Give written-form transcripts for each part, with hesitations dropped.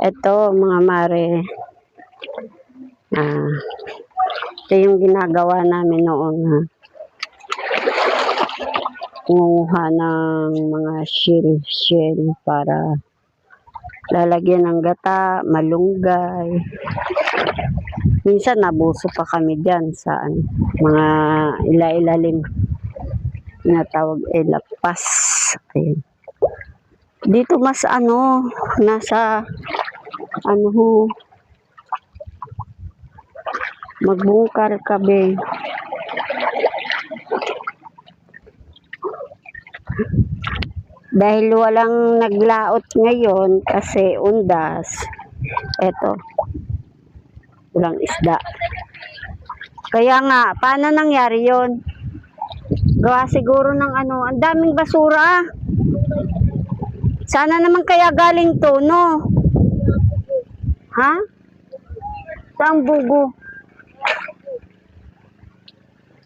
Ito mga mare, ito yung ginagawa namin noon. Kumuha ng mga shell para lalagyan ng gata, malunggay. Minsan nabuso pa kami dyan sa mga ilailalim na tawag lapas. Ayun. Dito mas nasa magbungkar kabe. Dahil walang naglaot ngayon kasi undas, eto, walang isda. Kaya nga, paano nangyari yon? Gawa siguro ng ang daming basura. Sana naman kaya galing to, no? Ha? Saan bugo?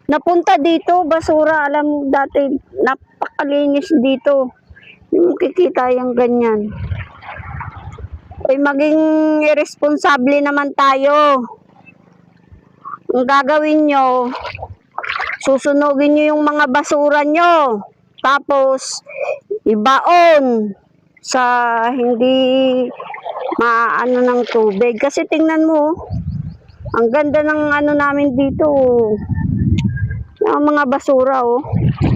Napunta dito, basura. Alam mo, dati napakalinis dito. Hindi mo kikita yung ganyan. Ay, maging irresponsable naman tayo. Ang gagawin nyo, susunugin nyo yung mga basura nyo. Tapos, ibaon sa hindi maano ng tubig. Kasi tingnan mo, ang ganda ng namin dito. Yung mga basura, oh.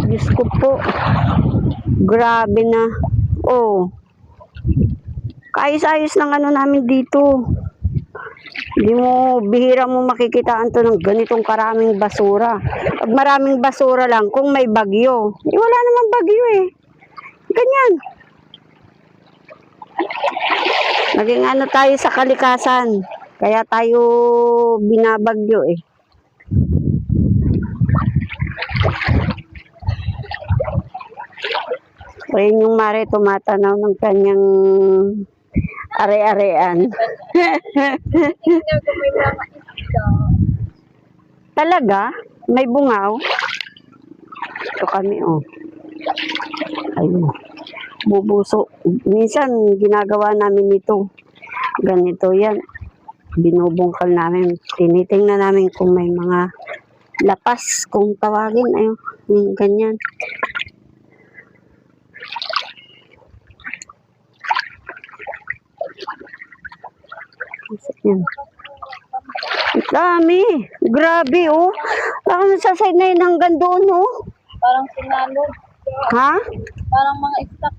Diyos ko po. Grabe na. Oh. Kaayos-ayos ng namin dito. Hindi mo, bihira mo makikitaan to ng ganitong karaming basura. Pag maraming basura lang, kung may bagyo. Wala namang bagyo eh. Ganyan. Naging tayo sa kalikasan. Kaya tayo binabagyo eh. Ayun yung mare tumatanaw ng kanyang are-arean. Talaga? May bungaw? Ito kami, oh. Ayun. Bubuso. Minsan, ginagawa namin ito. Ganito yan. Binubungkal namin. Tinitingnan namin kung may mga lapas. Kung tawagin, ayun. Ganyan. Yan. Dami. Grabe, oh. Parang nasa side na yun hanggang doon, oh. Parang sinalo. Ha? Parang mga stock